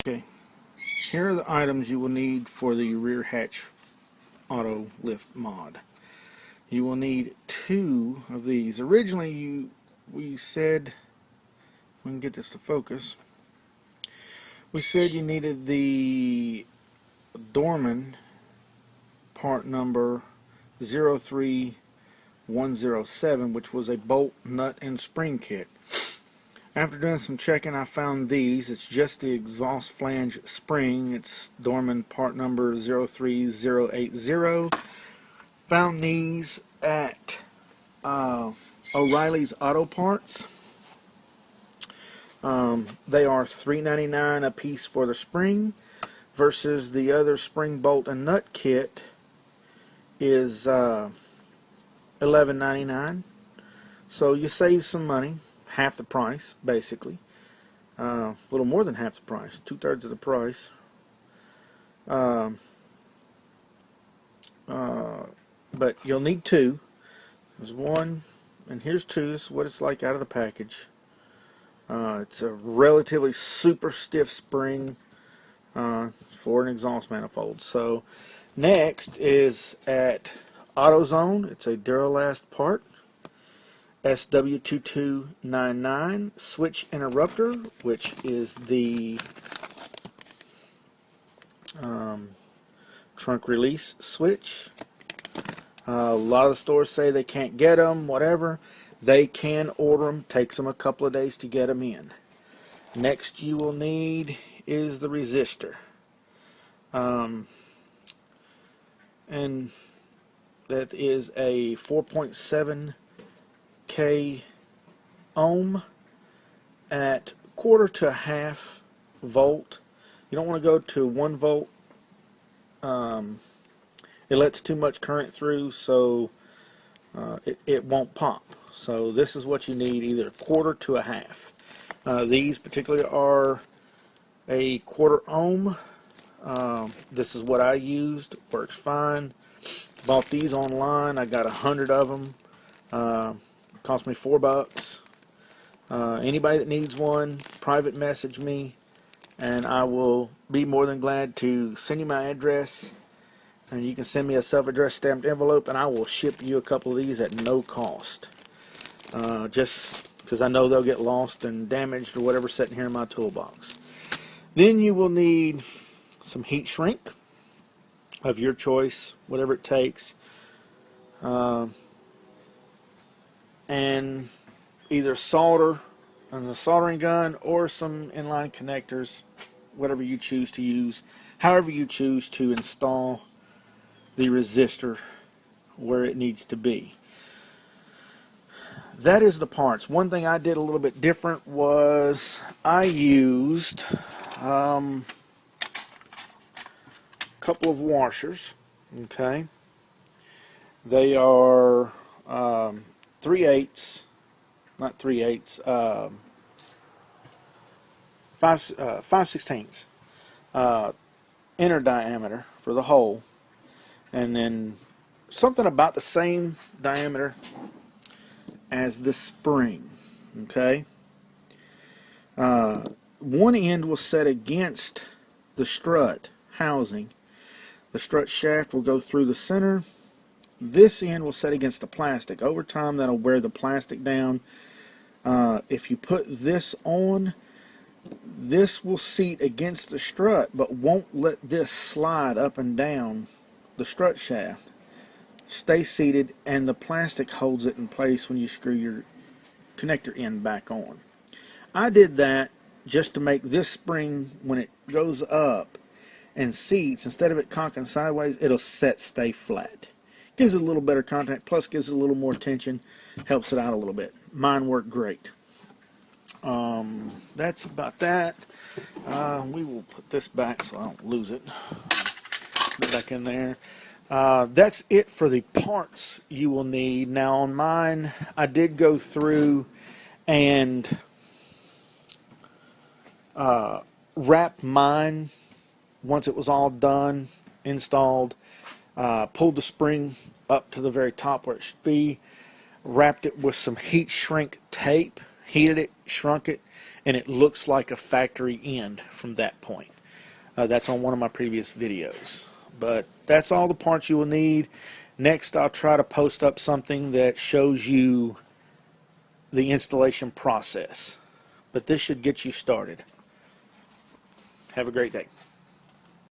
Okay, here are the items you will need for the rear hatch auto lift mod. You will need 2 of these. Originally we said, we can get this to focus, we said you needed the Dorman part number 03107, which was a bolt, nut, and spring kit. After doing some checking, I found these. It's just the exhaust flange spring. It's Dorman part number 03080. Found these at O'Reilly's Auto Parts. They are $3.99 a piece for the spring, versus the other spring bolt and nut kit is $11.99. So you save some money, half the price basically, a little more than half the price, 2/3 of the price. But you'll need 2. There's 1, and here's 2. This is what it's like out of the package. It's a relatively super stiff spring for an exhaust manifold. So next is at AutoZone. It's a Duralast part, SW2299 switch interrupter, which is the trunk release switch. A lot of the stores say they can't get them, whatever. They can order them. Takes them a couple of days to get them in. Next you will need is the resistor. And that is a 4.7K ohm at 1/4 to 1/2 volt. You don't want to go to 1 volt. It lets too much current through, so it won't pop. So this is what you need, either 1/4 to 1/2. These particularly are a 1/4 ohm. This is what I used. Works fine. Bought these online. I got 100 of them. Cost me $4. Anybody that needs one, private message me, and I will be more than glad to send you my address. And you can send me a self-addressed stamped envelope, and I will ship you a couple of these at no cost. Just because I know they'll get lost and damaged or whatever sitting here in my toolbox. Then you will need some heat shrink of your choice, whatever it takes. And either solder on the soldering gun or some inline connectors, whatever you choose to use, however you choose to install the resistor where it needs to be. That is the parts. One thing I did a little bit different was I used a couple of washers. Okay, they are 3/8, not 3/8, 5/16 inner diameter for the hole, and then something about the same diameter as the spring. Okay, one end will set against the strut housing. The strut shaft will go through the center. This end will set against the plastic. Over time, that'll wear the plastic down. If you put this on, this will seat against the strut, but won't let this slide up and down the strut shaft. Stay seated, and the plastic holds it in place when you screw your connector end back on. I did that just to make this spring, when it goes up and seats, instead of it cocking sideways, it'll stay flat. Gives it a little better contact, plus gives it a little more tension, helps it out a little bit. Mine worked great. That's about that. We will put this back so I don't lose it. Put it back in there. That's it for the parts you will need. Now on mine, I did go through and wrap mine once it was all done, installed. Pulled the spring up to the very top where it should be, wrapped it with some heat shrink tape, heated it, shrunk it, and it looks like a factory end from that point. That's on one of my previous videos. But that's all the parts you will need. Next, I'll try to post up something that shows you the installation process. But this should get you started. Have a great day.